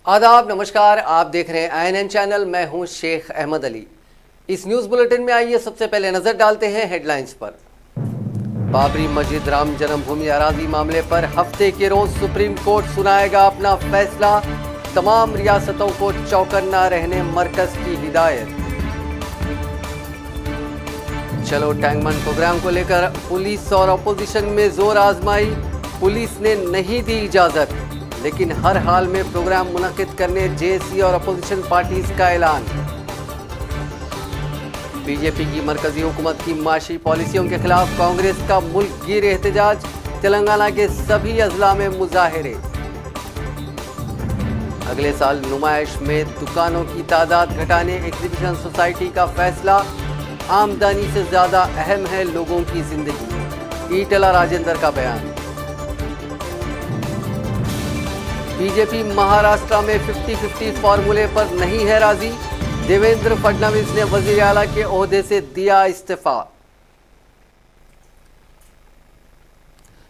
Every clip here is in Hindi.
आदाब, नमस्कार। आप देख रहे हैं INN चैनल। मैं हूं शेख अहमद अली। इस न्यूज़ बुलेटिन में आइए सबसे पहले नजर डालते हैं हेडलाइंस पर। बाबरी मस्जिद राम जन्मभूमि अराजी मामले पर हफ्ते के रोज सुप्रीम कोर्ट सुनाएगा अपना फैसला। तमाम रियासतों को चौकन्ना रहने मरकज की हिदायत। चलो टैंक बंद प्रोग्राम को लेकर पुलिस और अपोजिशन में जोर आजमाई। पुलिस ने नहीं दी इजाजत, लेकिन हर हाल में प्रोग्राम मुनक्किद करने जेएसी और अपोजिशन पार्टीज का ऐलान। बीजेपी की मरकजी हुकूमत की माशी पॉलिसियों के खिलाफ कांग्रेस का मुल्क गिर एहतजाज। तेलंगाना के सभी अजला में मुजाहिरे। अगले साल नुमाइश में दुकानों की तादाद घटाने एग्जीबिशन सोसाइटी का फैसला। आमदनी से ज्यादा अहम है लोगों की जिंदगी, ईटला राजेंद्र का बयान। बीजेपी महाराष्ट्र में 50-50 फॉर्मूले पर नहीं है राजी। देवेंद्र फडणवीस ने वजीर आला के ओहदे से दिया इस्तीफा।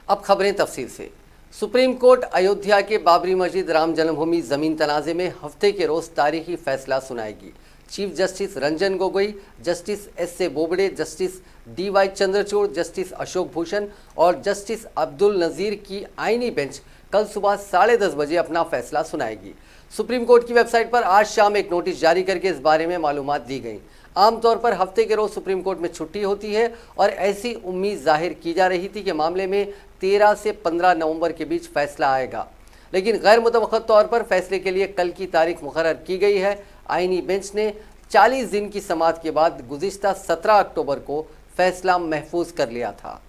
अब खबरें तफसील से। सुप्रीम कोर्ट अयोध्या के बाबरी मस्जिद राम जन्मभूमि जमीन तनाजे में हफ्ते के रोज तारीखी फैसला सुनाएगी। Chief justice Ranjan Gogoi, justice S A. Bobde, justice D Y. Chandrachud, justice Ashok Bhushan और जस्टिस अब्दुल नज़ीर की आईनी बेंच कल सुबह 10:30 बजे अपना फैसला सुनाएगी। सुप्रीम कोर्ट की वेबसाइट पर आज शाम एक नोटिस जारी करके इस बारे में मालूमात दी गई। आमतौर पर हफ्ते के रोज सुप्रीम कोर्ट में छुट्टी होती है और ऐसी उम्मीद जाहिर की जा रही थी कि मामले में 13 से 15 नवंबर के बीच फैसला आएगा, लेकिन गैर मुतवक्कत तौर पर फैसले के लिए कल की तारीख मुकर्रर की गई है। आईनी बेंच ने 40 दिन की समाअत के बाद गुज़िश्ता 17 अक्टूबर को फैसला महफूज कर लिया था।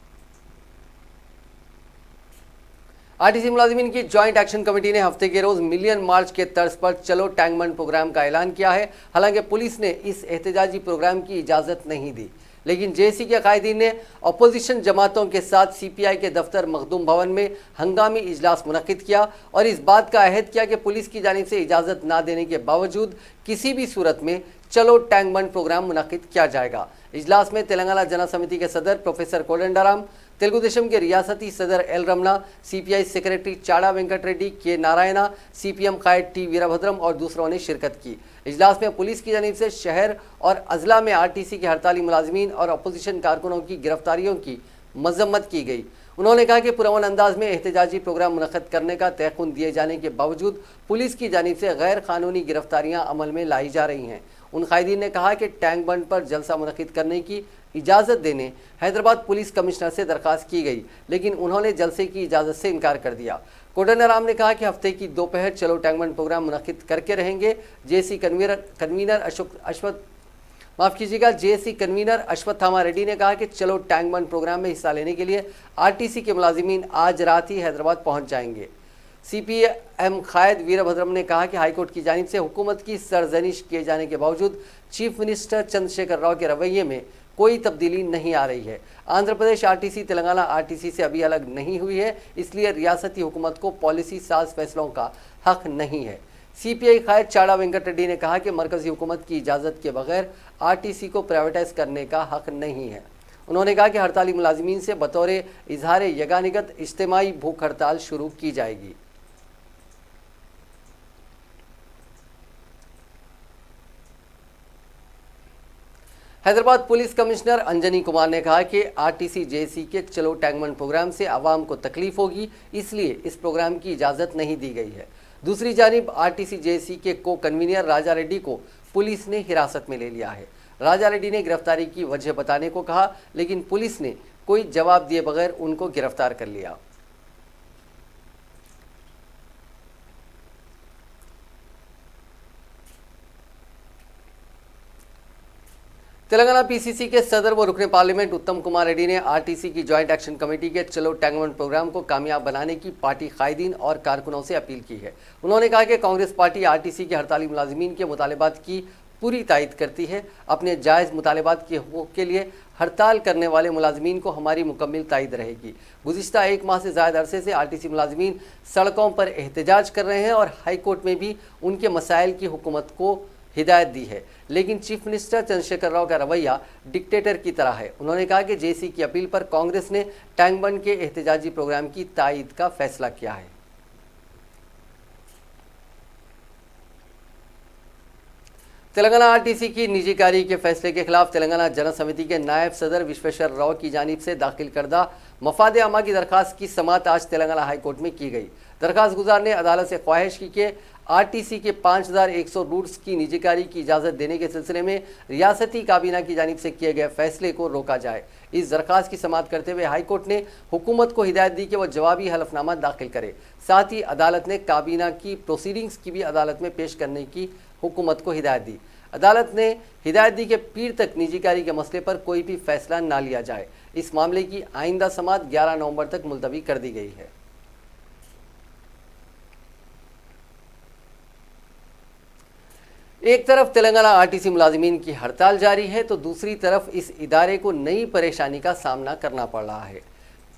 आरटीसी मुलाजिमीन की जॉइंट एक्शन कमेटी ने हफ्ते के रोज मिलियन मार्च के तर्ज पर चलो टैंक बंद प्रोग्राम का ऐलान किया है। हालांकि पुलिस ने इस एहतजाजी प्रोग्राम की इजाजत नहीं दी, लेकिन जेएसी के कायदीन ने अपोजिशन जमातों के साथ सीपीआई के दफ्तर मखदूम भवन में हंगामी इजलास मुनक्किद किया और इस बात का अहद किया कि पुलिस की जानिब से इजाज़त ना देने के बावजूद किसी भी सूरत में चलो टैंक बंद प्रोग्राम मुनक्किद किया जाएगा। इजलास में तेलंगाना जन समिति के सदर प्रोफेसर कोदंडराम, तेलुगु देशम के रियासती सदर L Ramana, CPI secretary Chada Venkat Reddy, K Narayana, CPM कायद टी वीरभद्रम और दूसरों ने शिरकत की। इजलास में पुलिस की जानिब से शहर और अजला में आरटीसी के हड़ताली मुलाजमीन और अपोजिशन कारकुनों की गिरफ्तारियों की मजम्मत की गई। उन्होंने कहा कि पुरअमन अंदाज में एहतजाजी प्रोग्राम मुनक्किद करने का तयक़ुन दिए जाने के बावजूद पुलिस की जानिब से गैर कानूनी गिरफ्तारियां अमल में लाई जा रही हैं। उन कायदीन ने कहा कि टैंक बंद पर जलसा मुनक्किद करने की इजाज़त देने हैदराबाद पुलिस कमिश्नर से दरख्वास्त की गई, लेकिन उन्होंने जलसे की इजाज़त से इनकार कर दिया। कोदंडराम ने कहा कि हफ्ते की दोपहर चलो टैंक बंद प्रोग्राम मुनक्किद करके रहेंगे। जेएसी कन्वीनर अश्वत्थामा रेड्डी ने कहा कि चलो टैंक बंद प्रोग्राम में हिस्सा लेने के लिए आरटीसी के मुलाजिमीन आज रात ही हैदराबाद पहुंच जाएंगे। सीपीएम कायद वीरभद्रम ने कहा कि हाईकोर्ट की जानिब से हुकूमत की सरजनिश किए जाने के बावजूद चीफ मिनिस्टर चंद्रशेखर राव के रवैये में कोई तब्दीली नहीं आ रही है। आंध्र प्रदेश आरटीसी तेलंगाना आरटीसी से अभी अलग नहीं हुई है, इसलिए रियासती हुकूमत को पॉलिसी साज फैसलों का हक नहीं है। सीपीआई कायद चाड़ा वेंकट रेड्डी ने कहा कि मरकजी हुकूमत की इजाज़त के बगैर आरटीसी को प्राइवेटाइज करने का हक नहीं है। उन्होंने कहा कि हड़ताली मुलाजिमीन से बतौर इजहार यगानिगत इज्तिमाई भूख हड़ताल शुरू की जाएगी। हैदराबाद पुलिस कमिश्नर अंजनी कुमार ने कहा कि आरटीसी जेएसी के चलो टैंक बंद प्रोग्राम से आवाम को तकलीफ होगी, इसलिए इस प्रोग्राम की इजाज़त नहीं दी गई है। दूसरी जानिब आरटीसी जेएसी के को कन्वीनर राजा रेड्डी को पुलिस ने हिरासत में ले लिया है। राजा रेड्डी ने गिरफ्तारी की वजह बताने को कहा, लेकिन पुलिस ने कोई जवाब दिए बगैर उनको गिरफ्तार कर लिया। तेलंगाना पीसीसी के सदर व रुकने पार्लियामेंट उत्तम कुमार रेड्डी ने आरटीसी की जॉइंट एक्शन कमेटी के चलो टैंक बंद प्रोग्राम को कामयाब बनाने की पार्टी कायदीन और कारकुनों से अपील की है। उन्होंने कहा कि कांग्रेस पार्टी आरटीसी के हड़ताली मुलाजिमीन के मुतालबात की पूरी तायद करती है। अपने जायज़ मुतालबात के हुकूक के लिए हड़ताल करने वाले मुलाजिमीन को हमारी मुकम्मल तायद रहेगी। गुज़िश्ता 1 माह से ज़्यादा अरसे से आरटीसी मुलाजिमीन सड़कों पर एहतजाज कर रहे हैं और हाई कोर्ट में भी उनके मसाइल की हुकूमत को हिदायत दी है, लेकिन चीफ मिनिस्टर चंद्रशेखर राव का रवैया डिक्टेटर की तरह है। उन्होंने कहा कि जेसी की अपील पर कांग्रेस ने टैंक बंद के एहतजाजी प्रोग्राम की तायद का फैसला किया है। तेलंगाना आरटीसी की निजीकारी के फैसले के खिलाफ तेलंगाना जन समिति के नायब सदर विश्वेश्वर राव की जानिब से दाखिल करदा मफाद आमा की दरखास्त की समाअत आज तेलंगाना हाई कोर्ट में की गई। दरखास्त गुजार ने अदालत से ख्वाहिश की कि आरटीसी के 5100 रूट्स की निजीकारी की इजाज़त देने के सिलसिले में रियासती काबीना की जानिब से किए गए फैसले को रोका जाए। इस दरखास्त की समाअत करते हुए हाईकोर्ट ने हुकूमत को हिदायत दी कि वह जवाबी हलफनामा दाखिल करे। साथ ही अदालत ने काबीना की प्रोसीडिंग्स की भी अदालत में पेश करने की हुकूमत को हिदायत दी। अदालत ने हिदायत दी कि पीर तक निजीकारी के मसले पर कोई भी फैसला ना लिया जाए। इस मामले की आइंदा समाअत 11 नवंबर तक मुलतवी कर दी गई है। एक तरफ तेलंगाना आरटीसी मुलाजिमीन की हड़ताल जारी है तो दूसरी तरफ इस इदारे को नई परेशानी का सामना करना पड़ रहा है।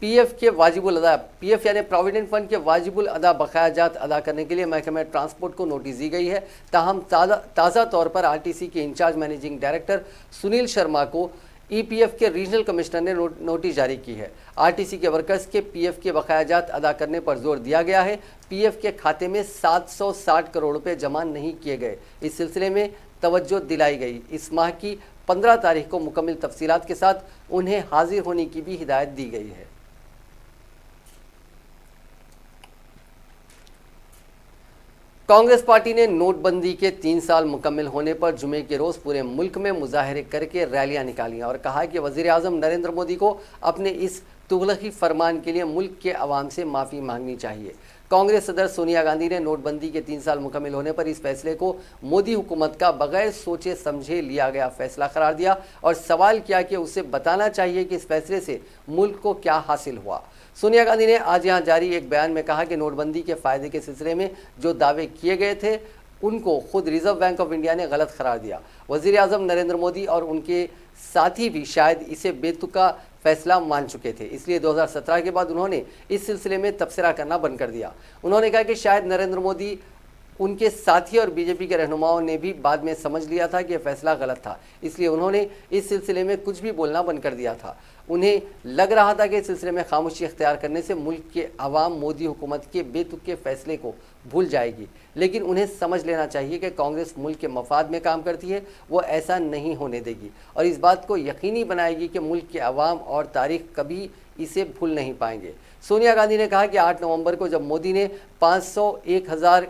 पीएफ यानी प्रोविडेंट फंड के वाजिबुल अदा बकायाजात अदा करने के लिए महकमे ट्रांसपोर्ट को नोटिस दी गई है। ताहम ताज़ा तौर पर आरटीसी के incharge managing director Sunil Sharma को ईपीएफ के रीजनल कमिश्नर ने नोटिस जारी की है। आरटीसी के वर्कर्स के पीएफ के बकायाजात अदा करने पर जोर दिया गया है। पीएफ के खाते में 760 करोड़ रुपए जमा नहीं किए गए। इस सिलसिले में तवज्जो दिलाई गई। इस माह की 15 तारीख को मुकम्मल तफसीलात के साथ उन्हें हाजिर होने की भी हिदायत दी गई है। कांग्रेस पार्टी ने नोटबंदी के 3 साल मुकम्मल होने पर जुमे के रोज़ पूरे मुल्क में मुजाहरे करके रैलियां निकाली और कहा कि वज़ीर आज़म नरेंद्र मोदी को अपने इस तुगलकी फरमान के लिए मुल्क के अवाम से माफ़ी मांगनी चाहिए। कांग्रेस सदर सोनिया गांधी ने नोटबंदी के 3 साल मुकम्मल होने पर इस फैसले को मोदी हुकूमत का बगैर सोचे समझे लिया गया फैसला करार दिया और सवाल किया कि उसे बताना चाहिए कि इस फैसले से मुल्क को क्या हासिल हुआ। सोनिया गांधी ने आज यहां जारी एक बयान में कहा कि नोटबंदी के फ़ायदे के सिलसिले में जो दावे किए गए थे उनको खुद रिजर्व बैंक ऑफ इंडिया ने गलत करार दिया। वज़ीर आज़म नरेंद्र मोदी और उनके साथी भी शायद इसे बेतुका फैसला मान चुके थे, इसलिए 2017 के बाद उन्होंने इस सिलसिले में तबसरा करना बंद कर दिया। उन्होंने कहा कि शायद नरेंद्र मोदी, उनके साथी और बीजेपी के रहनुमाओं ने भी बाद में समझ लिया था कि यह फैसला गलत था, इसलिए उन्होंने इस सिलसिले में कुछ भी बोलना बंद कर दिया था। उन्हें लग रहा था कि इस सिलसिले में खामोशी इख्तियार करने से मुल्क के अवाम मोदी हुकूमत के बेतुके फैसले को भूल जाएगी, लेकिन उन्हें समझ लेना चाहिए कि कांग्रेस मुल्क के मफाद में काम करती है। वो ऐसा नहीं होने देगी और इस बात को यकीनी बनाएगी कि मुल्क के अवाम और तारीख कभी इसे भूल नहीं पाएंगे। सोनिया गांधी ने कहा कि 8 नवंबर को जब मोदी ने 500, 1000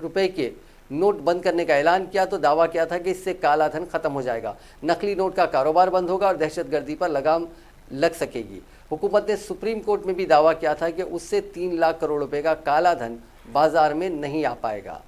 रुपए के नोट बंद करने का ऐलान किया तो दावा किया था कि इससे काला धन खत्म हो जाएगा, नकली नोट का कारोबार बंद होगा और दहशतगर्दी पर लगाम लग सकेगी। हुकूमत ने सुप्रीम कोर्ट में भी दावा किया था कि उससे 3 लाख करोड़ रुपए का काला धन बाजार में नहीं आ पाएगा।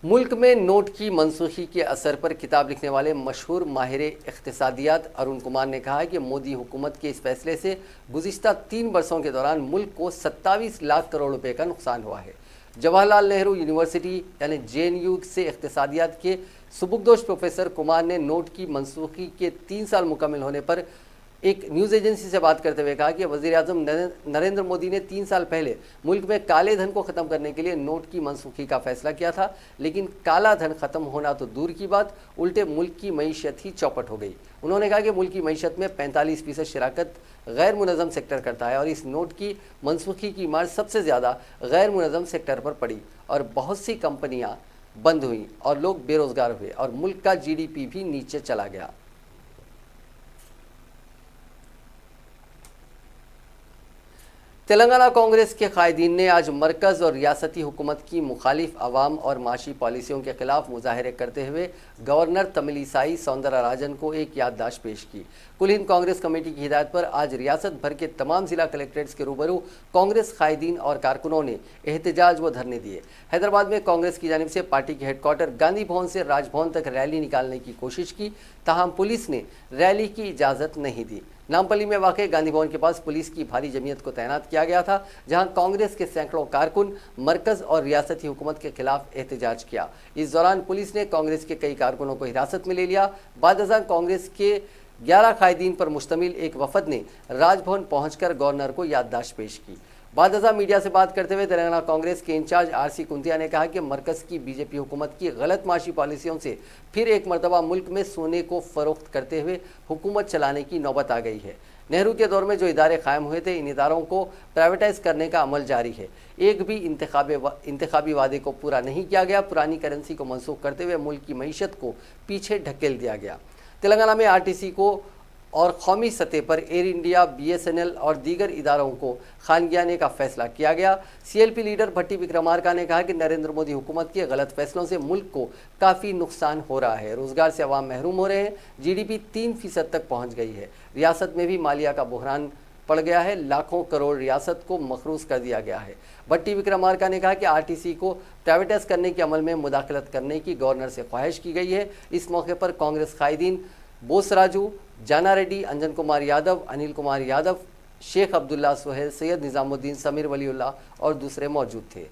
मुल्क में नोट की मनसूखी के असर पर किताब लिखने वाले मशहूर माहिर इख्तिसादियात अरुण कुमार ने कहा है कि मोदी हुकूमत के इस फैसले से गुज़िश्ता 3 वर्षों के दौरान मुल्क को 27 लाख करोड़ रुपए का नुकसान हुआ है। जवाहरलाल नेहरू यूनिवर्सिटी यानी जेएनयू से इख्तिसादियात के सुबुकदोश प्रोफेसर कुमार ने नोट की मनसूखी के 3 साल मुकम्मल होने पर एक न्यूज़ एजेंसी से बात करते हुए कहा कि वज़ीर आज़म नरेंद्र मोदी ने 3 साल पहले मुल्क में काले धन को ख़त्म करने के लिए नोट की मनसूखी का फैसला किया था, लेकिन काला धन ख़त्म होना तो दूर की बात, उल्टे मुल्क की मईशत ही चौपट हो गई। उन्होंने कहा कि मुल्क की मईशत में 45% शराकत गैर मुनज़्ज़म सेक्टर करता है और इस नोट की मनसूखी की मार सबसे ज़्यादा गैर मुनज़्ज़म सेक्टर पर पड़ी और बहुत सी कंपनियाँ बंद हुई और लोग बेरोज़गार हुए और मुल्क का GDP भी नीचे चला गया। तेलंगाना कांग्रेस के कायदीन ने आज मरकज़ और रियासती हुकूमत की मुखालिफ अवाम और माशी पॉलिसियों के खिलाफ मुजाहरे करते हुए गवर्नर तमिलिसाई सौंदरराजन को एक याददाश्त पेश की। कुल हिंद कांग्रेस कमेटी की हिदायत पर आज रियासत भर के तमाम जिला कलेक्ट्रेट्स के रूबरू कांग्रेस कायदीन और कारकुनों ने एहतजाज व धरने दिए। हैदराबाद में कांग्रेस की जानिब से पार्टी के हेडक्वार्टर गांधी भवन से राजभवन तक रैली निकालने की कोशिश की, ताहम पुलिस ने रैली की इजाज़त नहीं दी। नामपल्ली में वाक़ गांधी भवन के पास पुलिस की भारी जमीयत को तैनात किया गया था, जहां कांग्रेस के सैकड़ों कारकुन मरकज़ और रियासती हुकूमत के खिलाफ एहतजाज किया। इस दौरान पुलिस ने कांग्रेस के कई कारकुनों को हिरासत में ले लिया। बाद कांग्रेस के 11 कायदीन पर मुश्तमिल एक वफद ने राजभवन पहुंचकर गवर्नर को याददाश्त पेश की। बादशाह मीडिया से बात करते हुए तेलंगाना कांग्रेस के इंचार्ज आरसी कुंतिया ने कहा कि मरकज की बीजेपी हुकूमत की गलत माशी पॉलिसियों से फिर एक मरतबा मुल्क में सोने को फरोख्त करते हुए हुकूमत चलाने की नौबत आ गई है। नेहरू के दौर में जो इदारे कायम हुए थे, इन इदारों को प्राइवेटाइज करने का अमल जारी है। एक भी इंतखाबी वादे को पूरा नहीं किया गया। पुरानी करेंसी को मनसूख करते हुए मुल्क की मईशत को पीछे ढकेल दिया गया। तेलंगाना में आरटीसी को और कौमी सतह पर एयर इंडिया, बीएसएनएल और दीगर इदारों को खानगियाने का फैसला किया गया। सीएलपी लीडर भट्टी विक्रमार्का ने कहा कि नरेंद्र मोदी हुकूमत के गलत फैसलों से मुल्क को काफ़ी नुकसान हो रहा है। रोजगार से अवाम महरूम हो रहे हैं। जीडीपी 3% तक पहुंच गई है। रियासत में भी मालिया का बहरान पड़ गया है। लाखों करोड़ रियासत को मखरूज कर दिया गया है। भट्टी विक्रमार्का ने कहा कि आरटीसी को प्राइवेटाइज करने के अमल में मुदाखलत करने की गवर्नर से ख्वाहिश की गई है। इस मौके पर कांग्रेस कायदीन बोस राजू, जाना रेड्डी, अंजन कुमार यादव, अनिल कुमार यादव, शेख अब्दुल्ला सोहेल, सैयद निजामुद्दीन, समीर वलीउल्लाह और दूसरे मौजूद थे।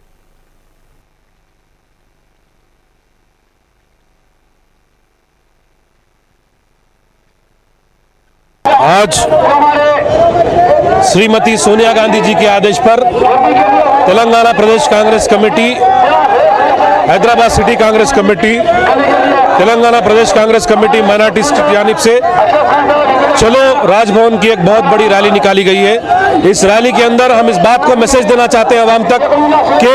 आज श्रीमती सोनिया गांधी जी के आदेश पर Telangana Pradesh Congress committee, Hyderabad city Congress committee, Telangana Pradesh Congress committee minorities की जानिब से चलो राजभवन की एक बहुत बड़ी रैली निकाली गई है। इस रैली के अंदर हम इस बात को मैसेज देना चाहते हैं आवाम तक कि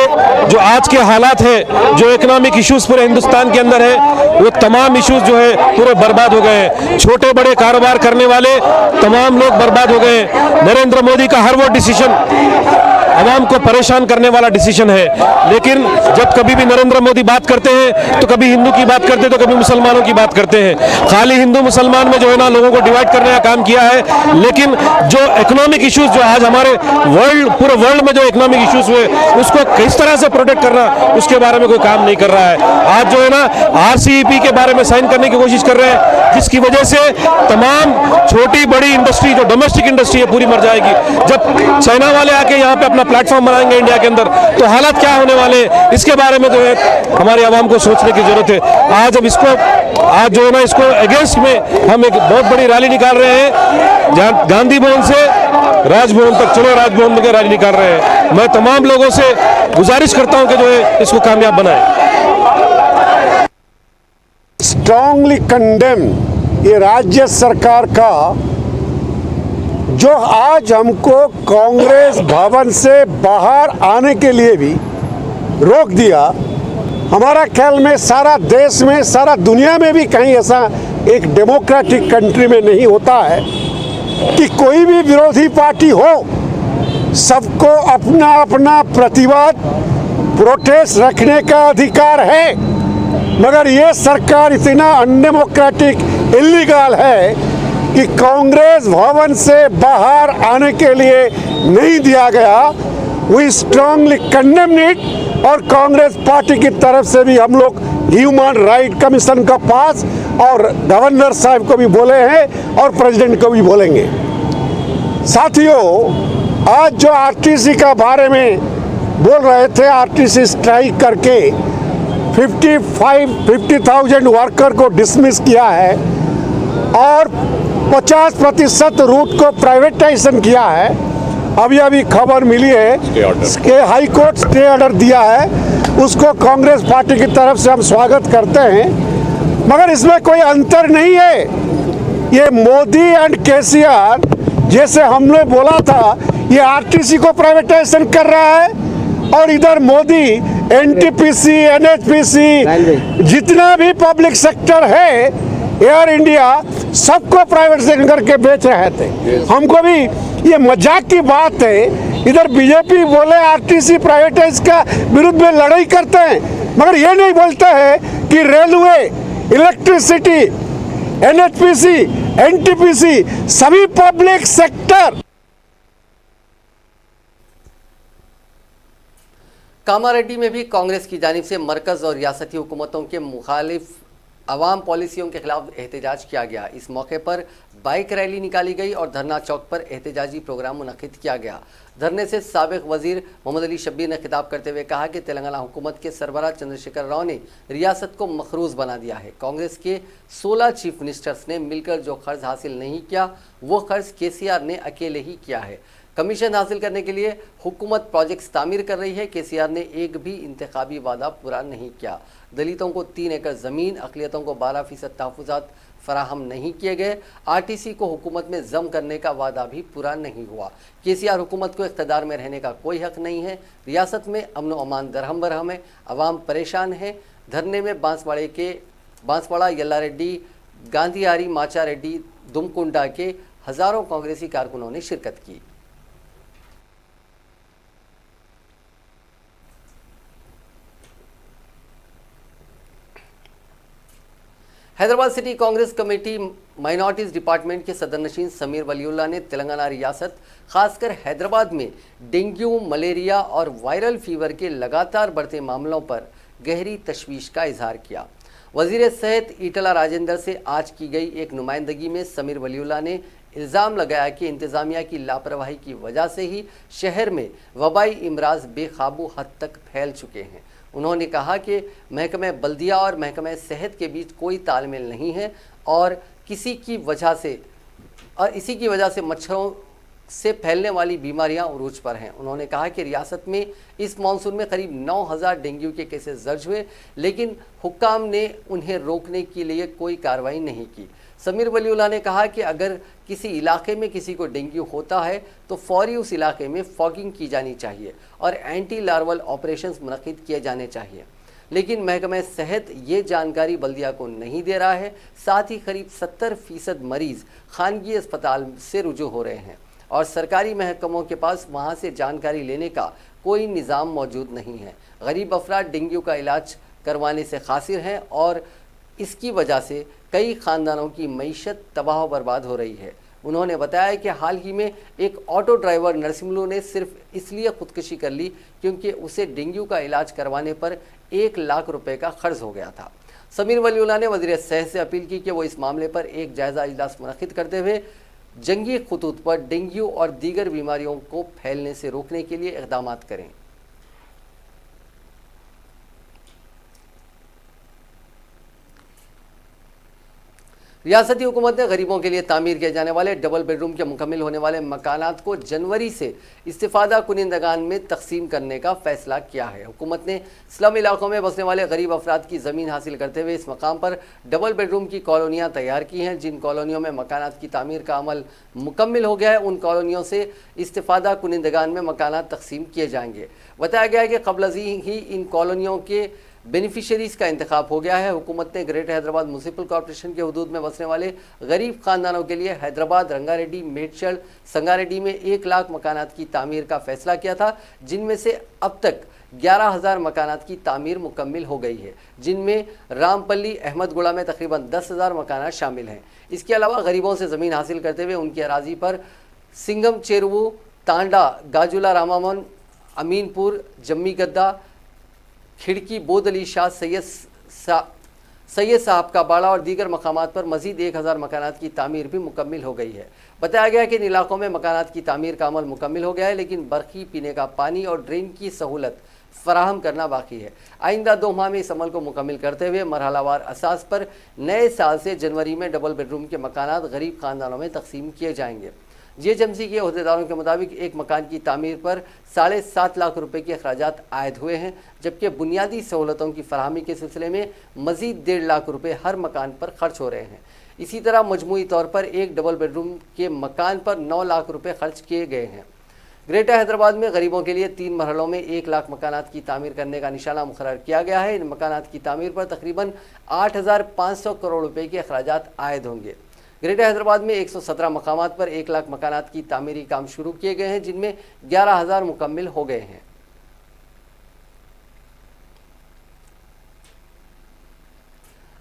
जो आज के हालात है, जो इकोनॉमिक इश्यूज पूरे हिंदुस्तान के अंदर है, वो तमाम इश्यूज जो है पूरे बर्बाद हो गए हैं। छोटे बड़े कारोबार करने वाले तमाम लोग बर्बाद हो गए हैं। नरेंद्र मोदी का हर वो डिसीजन आवाम को परेशान करने वाला डिसीजन है। लेकिन जब कभी भी नरेंद्र मोदी बात करते हैं तो कभी हिंदू की बात करते हैं तो कभी मुसलमानों की बात करते हैं। खाली हिंदू मुसलमान में जो है ना लोगों को डिवाइड करने का काम किया है। लेकिन जो इकोनॉमिक इश्यूज जो आज हमारे पूरे वर्ल्ड में जो इकोनॉमिक इश्यूज हुए उसको किस तरह से प्रोटेक्ट करना, उसके बारे में कोई काम नहीं कर रहा है। आज जो है ना RCEP के बारे में साइन करने की कोशिश कर रहे हैं, जिसकी वजह से तमाम छोटी बड़ी इंडस्ट्री जो डोमेस्टिक इंडस्ट्री है पूरी मर जाएगी। जब चाइना वाले आके यहाँ पे अपना प्लेटफॉर्म बनाएंगे इंडिया के अंदर तो हालात क्या होने वाले हैं, इसके बारे में जो है हमारे आवाम को सोचने की जरूरत है। आज जो है ना इसको अगेंस्ट में हम एक बहुत बड़ी रैली निकाल रहे हैं। गांधी भवन से राजभवन तक चलो राजभवन में रैली निकाल रहे हैं। मैं तमाम लोगों से गुजारिश करता हूं कि जो है इसको कामयाब बनाएं। स्ट्रांगली कंडेम ये राज्य सरकार का जो आज हमको कांग्रेस भवन से बाहर आने के लिए भी रोक दिया। हमारा ख्याल में सारा देश में, सारा दुनिया में भी कहीं ऐसा एक डेमोक्रेटिक कंट्री में नहीं होता है कि कोई भी विरोधी पार्टी हो, सबको अपना अपना प्रतिवाद, प्रोटेस्ट रखने का अधिकार है। मगर ये सरकार इतना अनडेमोक्रेटिक, इल्लीगल है कि कांग्रेस भवन से बाहर आने के लिए नहीं दिया गया। वी स्ट्रांगली कंडेम इट और कांग्रेस पार्टी की तरफ से भी हम लोग ह्यूमन राइट कमीशन का पास और गवर्नर साहब को भी बोले हैं और प्रेसिडेंट को भी बोलेंगे। साथियों, आज जो आरटीसी का बारे में बोल रहे थे, आरटीसी स्ट्राइक करके 50,000 वर्कर को डिसमिस किया है और 50% रूट को प्राइवेटाइजेशन किया है। अभी खबर मिली है कि हाई कोर्ट स्टे ऑर्डर दिया है, उसको कांग्रेस पार्टी की तरफ से हम स्वागत करते हैं। मगर इसमें कोई अंतर नहीं है। ये मोदी एंड केसीआर जैसे हमने बोला था, ये आरटीसी को प्राइवेटाइजेशन कर रहा है और इधर मोदी एनटीपीसी, एनएचपीसी, जितना भी पब्लिक सेक्टर है, एयर इंडिया, सबको प्राइवेटाइजेशन करके बेच रहे थे। हमको भी ये मजाक की बात है। इधर बीजेपी बोले आरटीसी प्राइवेटाइज का विरुद्ध में लड़ाई करते हैं, मगर ये नहीं बोलते हैं कि रेलवे, इलेक्ट्रिसिटी, एनएचपीसी, एनटीपीसी, सभी पब्लिक सेक्टर। कामारेड्डी में भी कांग्रेस की जानिब से मरकज और रियासती हुकूमतों के मुखालिफ अवाम पॉलिसियों के खिलाफ एहतजाज किया गया। इस मौके पर बाइक रैली निकाली गई और धरना चौक पर एहतजाजी प्रोग्राम मुनक्किद किया गया। धरने से साबिक वजीर मोहम्मद अली शब्बीर ने खिताब करते हुए कहा कि तेलंगाना हुकूमत के सरबराह चंद्रशेखर राव ने रियासत को मखरूज बना दिया है। कांग्रेस के 16 चीफ मिनिस्टर्स ने मिलकर जो खर्च हासिल नहीं किया, वो खर्च केसीआर ने अकेले ही किया है। कमीशन हासिल करने के लिए हुकूमत प्रोजेक्ट्स तामीर कर रही है। केसीआर ने एक भी इंतखाबी वादा पूरा नहीं किया। दलितों को 3 एकड़ ज़मीन, अक़लियतों को 12% तहफ़्फ़ुज़ात फराहम नहीं किए गए। आरटीसी को हुकूमत में जम करने का वादा भी पूरा नहीं हुआ। केसीआर हुकूमत को इक़्तिदार में रहने का कोई हक़ नहीं है। रियासत में अमन व अमान दरहम बरहम है, अवाम परेशान है। धरने में बांसवाड़ा, यल्लारेड्डी, गांधीहारी, माचारेड्डी, दुमकुंडा के हज़ारों कांग्रेसी कारकुनों ने शिरकत की। Hyderabad city Congress committee minorities department के सदरनशीन समीर वलीउल्लाह ने तेलंगाना रियासत खासकर हैदराबाद में डेंगू, मलेरिया और वायरल फीवर के लगातार बढ़ते मामलों पर गहरी तशवीश का इजहार किया। वजीर सेहत ईटला राजेंद्र से आज की गई एक नुमाइंदगी में समीर वलीउल्लाह ने इल्ज़ाम लगाया कि इंतज़ामिया की लापरवाही की वजह से ही शहर में वबाई इमराज बेकाबू हद तक फैल चुके हैं। उन्होंने कहा कि महकमे बल्दिया और महकमे सेहत के बीच कोई तालमेल नहीं है और इसी की वजह से मच्छरों से फैलने वाली बीमारियां उरूज पर हैं। उन्होंने कहा कि रियासत में इस मानसून में करीब 9000 डेंगू के केसेस दर्ज हुए, लेकिन हुक्काम ने उन्हें रोकने के लिए कोई कार्रवाई नहीं की। समीर वलीउल्लाह ने कहा कि अगर किसी इलाके में किसी को डेंगू होता है तो फौरी उस इलाके में फॉगिंग की जानी चाहिए और एंटी लार्वल ऑपरेशंस मुनक्किद किए जाने चाहिए, लेकिन महकमा सेहत ये जानकारी बल्दिया को नहीं दे रहा है। साथ ही करीब 70% मरीज़ खानगी अस्पताल से रुजू हो रहे हैं और सरकारी महकमों के पास वहाँ से जानकारी लेने का कोई निज़ाम मौजूद नहीं है। गरीब अफराद डेंगू का इलाज करवाने से कासिर हैं और इसकी वजह से कई ख़ानदानों की मईशत तबाह बर्बाद हो रही है। उन्होंने बताया कि हाल ही में एक ऑटो ड्राइवर नरसिम्लू ने सिर्फ इसलिए खुदकुशी कर ली क्योंकि उसे डेंगू का इलाज करवाने पर 1 लाख रुपए का खर्च हो गया था। समीर वलीउल्लाह ने वज़ीर सेहत से अपील की कि वो इस मामले पर एक जायज़ा इजलास मुनक्किद करते हुए जंगी खतूत पर डेंगू और दीगर बीमारियों को फैलने से रोकने के लिए इक़दाम करें। रियासती हुकूमत ने गरीबों के लिए तामीर किए जाने वाले डबल बेडरूम के मुकम्मिल होने वाले मकानात को जनवरी से इस्तिफादा कुनिंदगान में तकसीम करने का फैसला किया है। हुकूमत ने स्लम इलाकों में बसने वाले गरीब अफराद की ज़मीन हासिल करते हुए इस मकाम पर डबल बेडरूम की कॉलोनियाँ तैयार की हैं। जिन कॉलोनियों में मकानात की तामीर का अमल मुकम्मिल हो गया है, उन कॉलोनियों से इस्तिफादा कुनिंदगान में मकानात तकसीम किए जाएंगे। बताया गया है कि कबल ही इन कॉलोनियों के बेनिफिशरीज़ का इंतखाब हो गया है। हुकूमत ने ग्रेटर हैदराबाद म्यूनसिपल कॉर्पोरेशन के हदूद में बसने वाले गरीब ख़ानदानों के लिए हैदराबाद, रंगारेड्डी, मेडचल, संगारेड्डी में 1 लाख मकानात की तामीर का फैसला किया था, जिनमें से अब तक 11,000 मकानात की तामीर मुकम्मिल हो गई है, जिनमें रामपल्ली, अहमदगुड़ा में तकरीबन 10,000 मकानात शामिल हैं। इसके अलावा गरीबों से ज़मीन हासिल करते हुए उनकी अराजी पर सिंगम चेरुवू, तांडा, गाजुला रामामन, अमीनपुर, जम्मी गद्दा, खिड़की, बोध अली शाह, सैयद साहब का बाड़ा और दीगर मकामात पर मज़ीद 1000 मकानात की तामीर भी मुकम्मिल हो गई है। बताया गया कि इन इलाकों में मकानात की तामीर का अमल मुकम्मिल हो गया है, लेकिन बरक़ी, पीने का पानी और ड्रेन की सहूलत फराहम करना बाकी है। आइंदा 2 माह में इस अमल को मुकम्मिल करते हुए मरहलावार असास पर नए साल से जनवरी में डबल बेडरूम के मकानात गरीब ख़ानदानों में तकसीम किए जाएंगे। GHMC के अहदेदारों के मुताबिक एक मकान की तामीर पर 7.5 लाख रुपए के अखराजात आयद हुए हैं, जबकि बुनियादी सहूलतों की फराहमी के सिलसिले में मज़ीद 1.5 लाख रुपए हर मकान पर खर्च हो रहे हैं। इसी तरह मजमूई तौर पर एक डबल बेडरूम के मकान पर 9 लाख रुपए खर्च किए गए हैं। ग्रेटर हैदराबाद में गरीबों के लिए 3 मरहलों में 1 लाख मकानात की तामीर करने का निशाना मुकर्रर किया गया है। इन मकानात की तामीर पर तकरीबन 8,500 करोड़ रुपए के अखराजात आयद होंगे। ग्रेटर हैदराबाद में 117 मकामात पर 1 लाख मकानात की तामीरी काम शुरू किए गए हैं, जिनमें 11,000 मुकम्मिल हो गए हैं।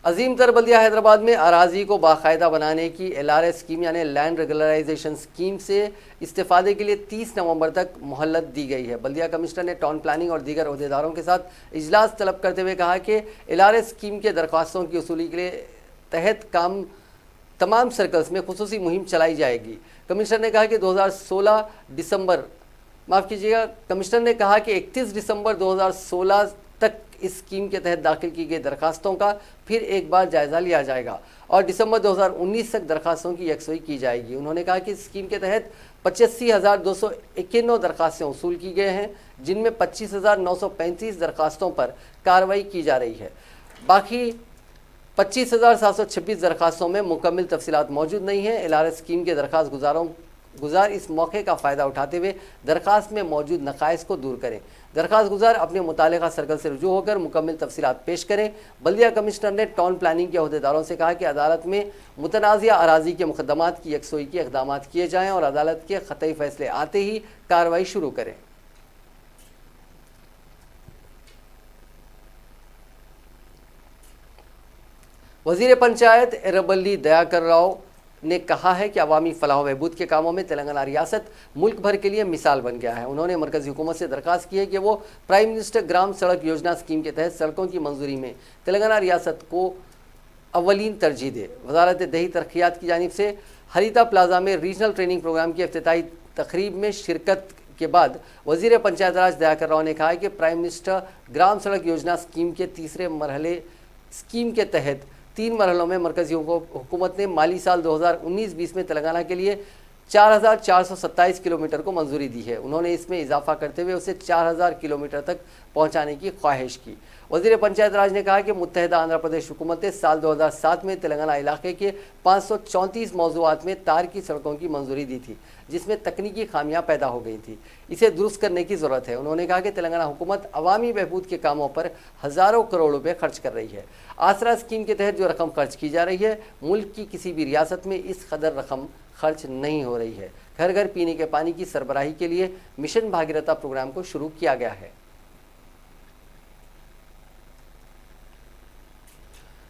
अजीम तर बल्दिया हैदराबाद में अराजी को बाकायदा बनाने की LRS स्कीम यानी लैंड रेगुलराइजेशन स्कीम से इस्तेफादे के लिए 30 नवंबर तक मोहलत दी गई है। बल्दिया कमिश्नर ने टाउन प्लानिंग और दीगर अहदेदारों के साथ इजलास तलब करते हुए कहा कि LRS स्कीम के दरख्वास्तों की वसूली के लिए तहत तमाम सर्कल्स में खुसूसी मुहिम चलाई जाएगी। कमिश्नर ने कहा कि 31 दिसंबर 31 दिसंबर 2016 तक इस स्कीम के तहत दाखिल की गई दरखास्तों का फिर एक बार जायजा लिया जाएगा और दिसंबर 2019 तक दरखास्तों की यकसुई की जाएगी। उन्होंने कहा कि इस स्कीम के तहत 85,291 दरखास्तें वसूल की गए हैं, जिनमें 25,935 दरखास्तों पर कार्रवाई की जा रही है। बाकी 25,726 दरखास्तों में मुकम्मल तफसीलात मौजूद नहीं है। LRS स्कीम के दरखास्त गुजार इस मौके का फ़ायदा उठाते हुए दरखास्त में मौजूद नकाइस को दूर करें। दरखास्त गुजार अपने मुतालिका सर्कल से रुजू होकर मुकम्मल तफसीलात पेश करें। बल्दिया कमिश्नर ने टाउन प्लानिंग के अहदेदारों से कहा कि अदालत में मुतनाज़िया अराजी के मुकदमात की यकसुई के इक़दाम किए जाएँ और अदालत के ख़तई फैसले आते ही कार्रवाई शुरू करें। वज़ीर पंचायत एरबल्ली दयाकर राव ने कहा है कि अवामी फलाह बहबूद के कामों में तेलंगाना रियासत मुल्क भर के लिए मिसाल बन गया है। उन्होंने मरकज़ी हुकूमत से दरख्वास्त की है कि वो प्राइम मिनिस्टर ग्राम सड़क योजना स्कीम के तहत सड़कों की मंजूरी में तेलंगाना रियासत को अव्वलीन तरजीह दे। वजारत दही तरक्यात की जानिब से हरीता प्लाजा में रीजनल ट्रेनिंग प्रोग्राम की इफ्तिताही तकरीब में शिरकत के बाद वज़ीर पंचायत राज दयाकर राव ने कहा कि प्राइम मिनिस्टर ग्राम सड़क योजना स्कीम के तीसरे मरहले स्कीम के तहत 3 मरहलों में मरकज़ी हुकूमत ने माली साल 2019-20 में तेलंगाना के लिए 4,427 किलोमीटर को मंजूरी दी है। उन्होंने इसमें इजाफा करते हुए उसे 4,000 किलोमीटर तक पहुंचाने की ख्वाहिश की। वज़ीर पंचायत राज ने कहा कि मुत्तहिदा आंध्र प्रदेश हुकूमत ने साल 2007 में तेलंगाना इलाके के 534 मौज़ूआत में तार की सड़कों की मंजूरी दी थी, जिसमें तकनीकी खामियां पैदा हो गई थी। इसे दुरुस्त करने की ज़रूरत है। उन्होंने कहा कि तेलंगाना हुकूमत अवामी बहबूद के कामों पर हज़ारों करोड़ रुपये खर्च कर रही है। आसरा स्कीम के तहत जो रकम खर्च की जा रही है, मुल्क की किसी भी रियासत में इस कदर रकम खर्च नहीं हो रही है। घर घर पीने के पानी की सरबराही के लिए मिशन भागीरथा प्रोग्राम को शुरू किया गया है।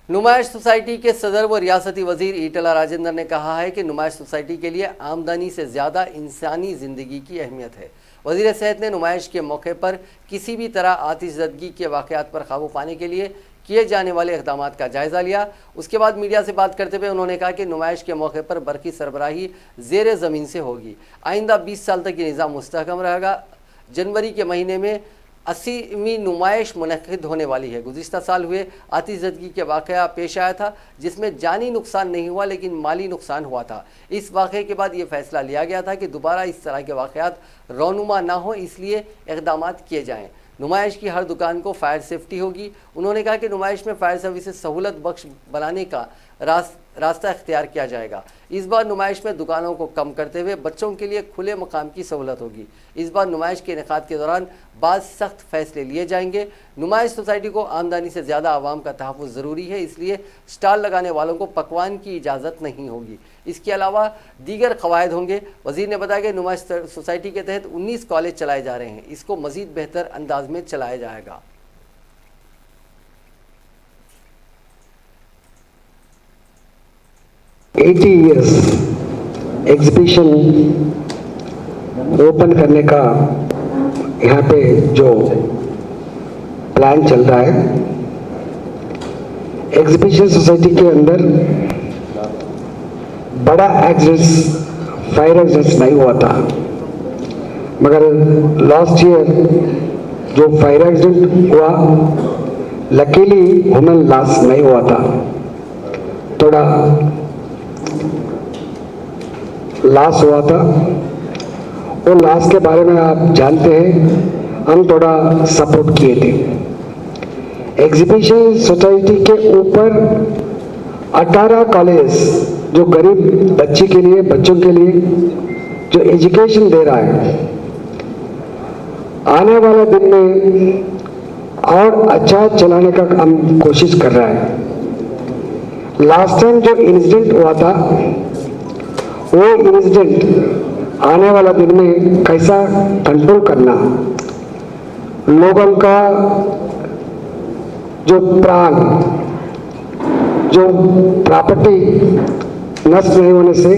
नुमाइश सोसाइटी के सदर व रियासती वजीर ईटला राजेंद्र ने कहा है कि नुमाइश सोसाइटी के लिए आमदनी से ज़्यादा इंसानी ज़िंदगी की अहमियत है। वज़ीर सेहत ने नुमाइश के मौके पर किसी भी तरह आतिशज़दगी के वाक़यात पर काबू पाने के लिए किए जाने वाले इक़दामात का जायज़ा लिया। उसके बाद मीडिया से बात करते हुए उन्होंने कहा कि नुमाइश के मौके पर बरक़ी सरबराही ज़ेर ज़मीन से होगी। आइंदा 20 साल तक ये निज़ाम मुस्तहकम रहेगा। जनवरी के महीने में 80वीं नुमाइश मुनक़िद होने वाली है। गुज़िश्ता साल हुए आतिशज़दगी के वाक़या पेश आया था, जिसमें जानी नुकसान नहीं हुआ लेकिन माली नुकसान हुआ था। इस वाक़े के बाद ये फ़ैसला लिया गया था कि दोबारा इस तरह के वाक़यात रौनुमा ना हो, इसलिए इक़दामात किए जाएँ। नुमाइश की हर दुकान को फायर सेफ्टी होगी। उन्होंने कहा कि नुमाइश में फायर सर्विसेज सहूलत बख्श बनाने का रास्ता इख्तियार किया जाएगा। इस बार नुमाइश में दुकानों को कम करते हुए बच्चों के लिए खुले मकाम की सहूलत होगी। इस बार नुमाइश के इनेकाद के दौरान बाद सख्त फैसले लिए जाएंगे। नुमाइश सोसाइटी को आमदनी से ज़्यादा आवाम का तहफ़्फ़ुज़ ज़रूरी है, इसलिए स्टॉल लगाने वालों को पकवान की इजाज़त नहीं होगी। इसके अलावा दीगर क़वायद होंगे। वज़ीर ने बताया कि नुमाइश सोसाइटी के तहत 19 कॉलेज चलाए जा रहे हैं। इसको मज़ीद बेहतर अंदाज में चलाया जाएगा। एटी ईयर्स एग्जीबिशन ओपन करने का यहाँ पे जो प्लान चल रहा है, एग्जीबिशन सोसाइटी के अंदर बड़ा एक्सीडेंट्स फायर एक्सीडेंट्स नहीं हुआ था, मगर लास्ट ईयर जो फायर एक्सीडेंट हुआ लकीली ह्यूमन लॉस नहीं हुआ था। थोड़ा लॉस हुआ था। वो लॉस के बारे में आप जानते हैं, हम थोड़ा सपोर्ट किए थे। एग्जीबिशन सोसाइटी के ऊपर 18 कॉलेज जो गरीब बच्चों के लिए जो एजुकेशन दे रहा है, आने वाले दिन में और अच्छा चलाने का हम कोशिश कर रहा है। लास्ट टाइम जो इंसिडेंट हुआ था, वो इंसिडेंट आने वाला दिन में कैसा कंट्रोल करना, लोगों का जो प्राण, जो प्रॉपर्टी नष्ट नहीं होने से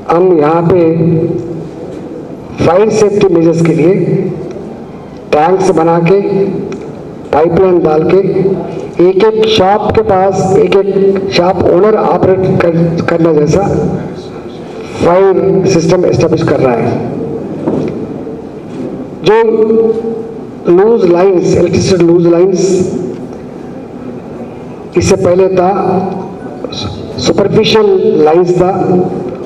हम यहाँ पे फायर सेफ्टी मेजर्स के लिए टैंक्स बना के पाइपलाइन डाल के एक एक शॉप के पास एक एक शॉप ओनर ऑपरेट करना जैसा फायर सिस्टम एस्टेब्लिश कर रहा है। जो loose lines, electricity loose lines, इससे पहले था सुपरफिशियल लाइंस था,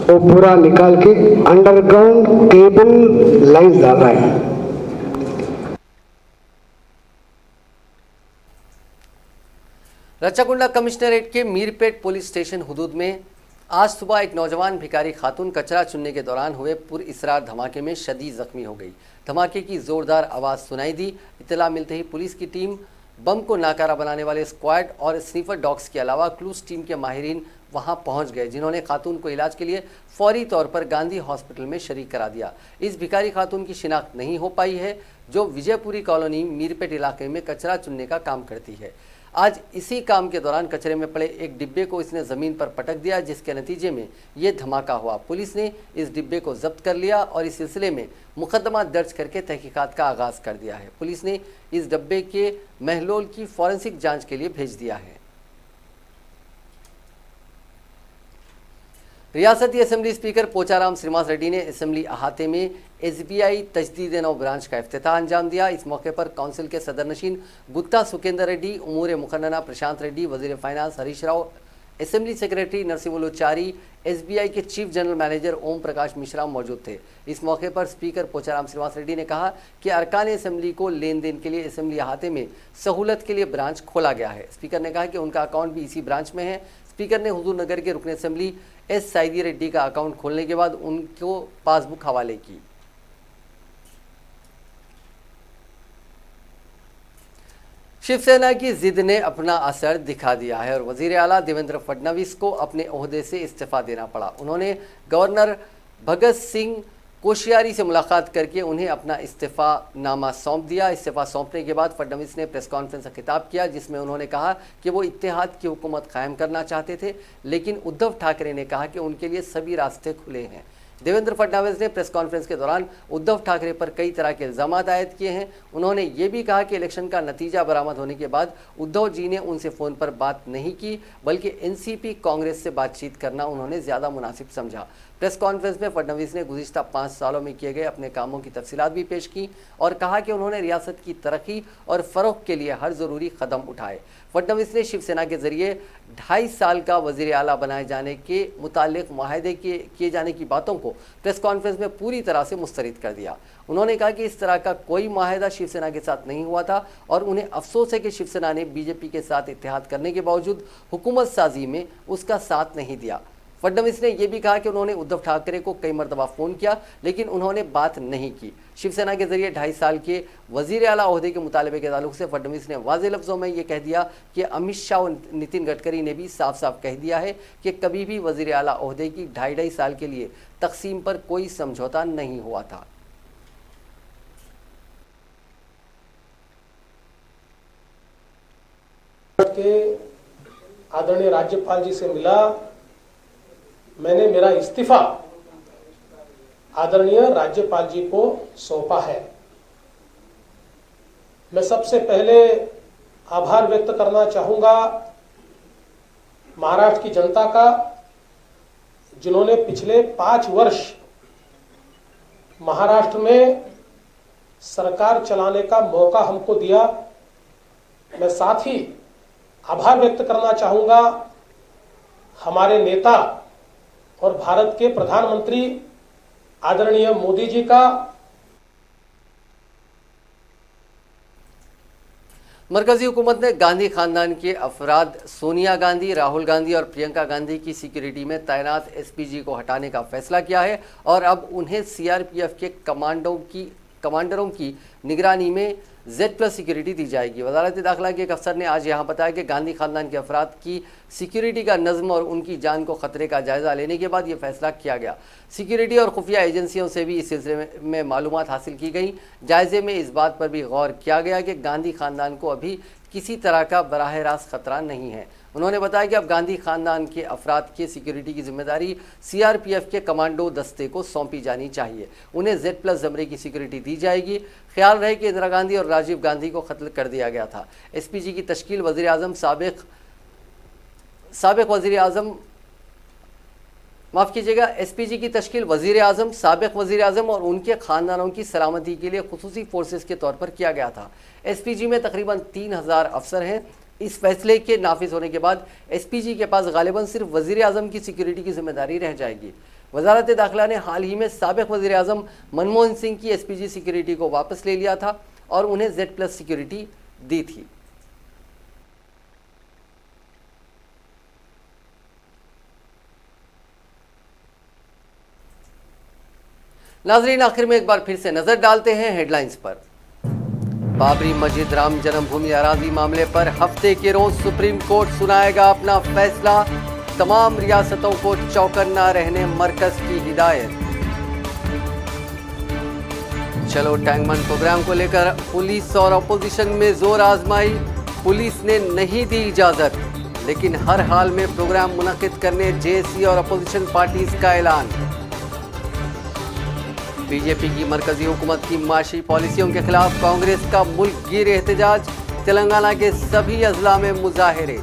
वो पूरा निकाल के अंडरग्राउंड केबल लाइंस डाल रहा है। रच्चाकुंडा कमिश्नरेट के मीरपेट पुलिस स्टेशन हुदूद में आज सुबह एक नौजवान भिखारी खातून कचरा चुनने के दौरान हुए पुरइसरार धमाके में शदीद जख्मी हो गई। धमाके की जोरदार आवाज़ सुनाई दी। इत्तला मिलते ही पुलिस की टीम, बम को नाकारा बनाने वाले स्क्वाड और स्नीफर डॉग्स के अलावा क्लूज टीम के माहिरीन वहां पहुंच गए, जिन्होंने खातून को इलाज के लिए फौरी तौर पर गांधी हॉस्पिटल में शरीक करा दिया। इस भिखारी खातून की शिनाख्त नहीं हो पाई है, जो विजयपुरी कॉलोनी मीरपेट इलाके में कचरा चुनने का काम करती है। आज इसी काम के दौरान कचरे में पड़े एक डिब्बे को इसने ज़मीन पर पटक दिया, जिसके नतीजे में ये धमाका हुआ। पुलिस ने इस डिब्बे को जब्त कर लिया और इस सिलसिले में मुकदमा दर्ज करके तहकीकात का आगाज़ कर दिया है। पुलिस ने इस डिब्बे के महलोल की फॉरेंसिक जांच के लिए भेज दिया है। रियासती असेंबली स्पीकर पोचाराम श्रीनिवास रेड्डी ने असेंबली अहाते में SBI तजदीद-ए-नौ ब्रांच का इफ्तिताह अंजाम दिया। इस मौके पर काउंसिल के सदरनशीन गुत्ता सुकेंदर रेड्डी, उमूर मुखन्ना प्रशांत रेड्डी, वजीर finance Harish Rao, assembly secretary Narasimhulachari, SBI के chief general manager Om Prakash Mishra मौजूद थे। इस मौके पर स्पीकर पोचाराम श्रीनिवास रेड्डी ने कहा कि अरकान असेंबली को लेन देन के लिए असेंबली अहाते में सहूलत के लिए ब्रांच खोला गया है। स्पीकर ने कहा कि उनका अकाउंट भी इसी ब्रांच में है। स्पीकर ने हुजूर नगर के रुकन असेंबली S साइदी रेड्डी का अकाउंट खोलने के बाद उनको पासबुक हवाले की। शिवसेना की जिद ने अपना असर दिखा दिया है और वजीर आला देवेंद्र फडणवीस को अपने ओहदे से इस्तीफा देना पड़ा। उन्होंने गवर्नर भगत सिंह कोश्यारी से मुलाकात करके उन्हें अपना इस्तीफा नामा सौंप दिया। इस्तीफा सौंपने के बाद फडणवीस ने प्रेस कॉन्फ्रेंस का खिताब किया, जिसमें उन्होंने कहा कि वो इत्तेहाद की हुकूमत कायम करना चाहते थे, लेकिन उद्धव ठाकरे ने कहा कि उनके लिए सभी रास्ते खुले हैं। देवेंद्र फडणवीस ने प्रेस कॉन्फ्रेंस के दौरान उद्धव ठाकरे पर कई तरह के इल्ज़ाम आयद किए हैं। उन्होंने ये भी कहा कि इलेक्शन का नतीजा बरामद होने के बाद उद्धव जी ने उनसे फ़ोन पर बात नहीं की, बल्कि NCP कांग्रेस से बातचीत करना उन्होंने ज़्यादा मुनासिब समझा। प्रेस कॉन्फ्रेंस में फडणवीस ने गुज़िश्ता 5 सालों में किए गए अपने कामों की तफसीलात भी पेश की और कहा कि उन्होंने रियासत की तरक्की और फ़रोग़ के लिए हर ज़रूरी कदम उठाए। फडणवीस ने शिवसेना के ज़रिए 2.5 साल का वज़ीर आला बनाए जाने के मुतालिक मुआहदे किए जाने की बातों को प्रेस कॉन्फ्रेंस में पूरी तरह से मुस्तरद कर दिया। उन्होंने कहा कि इस तरह का कोई मुआहदा शिवसेना के साथ नहीं हुआ था और उन्हें अफसोस है कि शिवसेना ने BJP के साथ इत्तेहाद करने के बावजूद हुकूमत साजी में उसका साथ नहीं दिया। फडणवीस ने यह भी कहा कि उन्होंने उद्धव ठाकरे को कई मरतबा फ़ोन किया, लेकिन उन्होंने बात नहीं की। शिवसेना के जरिए 2.5 साल के वज़ीर आला ओहदे के मुतालबे के ताल्लुक से फडणवीस ने वाज़ेह लफ्ज़ों में ये कह दिया कि अमित शाह और नितिन गडकरी ने भी साफ साफ कह दिया है कि कभी भी वज़ीर आला ओहदे की 2.5 साल के लिए तकसीम पर कोई समझौता नहीं हुआ था। के आदरणीय राज्यपाल जी से मिला, मैंने मेरा इस्तीफा आदरणीय राज्यपाल जी को सौंपा है। मैं सबसे पहले आभार व्यक्त करना चाहूंगा महाराष्ट्र की जनता का, जिन्होंने पिछले 5 वर्ष महाराष्ट्र में सरकार चलाने का मौका हमको दिया। मैं साथ ही आभार व्यक्त करना चाहूंगा हमारे नेता और भारत के प्रधानमंत्री आदरणीय मोदी जी का। मरकजी हुकूमत ने गांधी खानदान के अफराद सोनिया गांधी, राहुल गांधी और प्रियंका गांधी की सिक्योरिटी में तैनात SPG को हटाने का फैसला किया है और अब उन्हें CRPF के कमांडरों की निगरानी में Z+ सिक्योरिटी दी जाएगी। वजारत दाखिला के एक अफसर ने आज यहाँ बताया कि गांधी खानदान के अफराद की सिक्योरिटी का नज़्म और उनकी जान को ख़तरे का जायज़ा लेने के बाद ये फैसला किया गया। सिक्योरिटी और खुफिया एजेंसियों से भी इस सिलसिले में मालूमात हासिल की गई। जायज़े में इस बात पर भी गौर किया गया कि गांधी खानदान को अभी किसी तरह का बराह रास्त खतरा नहीं है। उन्होंने बताया कि अब गांधी खानदान के अफराद की सिक्योरिटी की जिम्मेदारी CRPF के कमांडो दस्ते को सौंपी जानी चाहिए। उन्हें Z+ ज़मरे की सिक्योरिटी दी जाएगी। ख्याल रहे कि इंदिरा गांधी और राजीव गांधी को कत्ल कर दिया गया था। SPG की तश्कील वज़ीर आज़म साबिक़ वज़ीर आज़म माफ़ कीजिएगा, एसपीजी की तश्कील वज़ीर आज़म, साबिक़ वज़ीर आज़म और उनके ख़ानदानों की सलामती के लिए खुसूसी फोर्सेस के तौर पर किया गया था। एसपीजी में तकरीबन 3000 अफसर हैं। इस फैसले के नाफिज होने के बाद एसपीजी के पास गालिबन सिर्फ वज़ीर आज़म की सिक्योरिटी की जिम्मेदारी रह जाएगी। वजारत दाखिला ने हाल ही में साबिक़ वज़ीर आज़म मनमोहन सिंह की एसपीजी सिक्योरिटी को वापस ले लिया था और उन्हें Z+ सिक्योरिटी दी थी। नाजरीन, आखिर में एक बार फिर से नजर डालते हैं हेडलाइंस पर। बाबरी मस्जिद राम जन्मभूमि अराजी मामले पर हफ्ते के रोज सुप्रीम कोर्ट सुनाएगा अपना फैसला। तमाम रियासतों को चौकन्ना रहने मरकज की हिदायत। चलो टैंकबंड प्रोग्राम को लेकर पुलिस और अपोजिशन में जोर आजमाई। पुलिस ने नहीं दी इजाजत, लेकिन हर हाल में प्रोग्राम मुनक्किद करने जेएसी और अपोजिशन पार्टीज का ऐलान। बीजेपी की मरकजी हुकूमत की माशी पॉलिसियों के खिलाफ कांग्रेस का मुल्क गिर एहतजाज। तेलंगाना के सभी अजला में मुजाहिरे।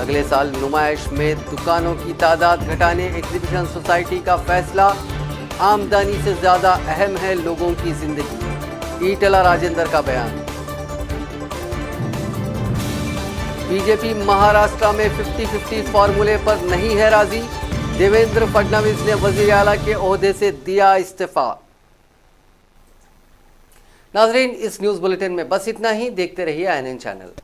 अगले साल नुमाइश में दुकानों की तादाद घटाने एग्जीबिशन सोसाइटी का फैसला। आमदनी से ज्यादा अहम है लोगों की जिंदगी, ईटला राजेंद्र का बयान। बीजेपी महाराष्ट्र में 50-50 फॉर्मूले पर नहीं है राजी। देवेंद्र फडणवीस ने वजीर आला के ओहदे से दिया इस्तीफा। नाजरीन, इस न्यूज बुलेटिन में बस इतना ही। देखते रहिए INN चैनल।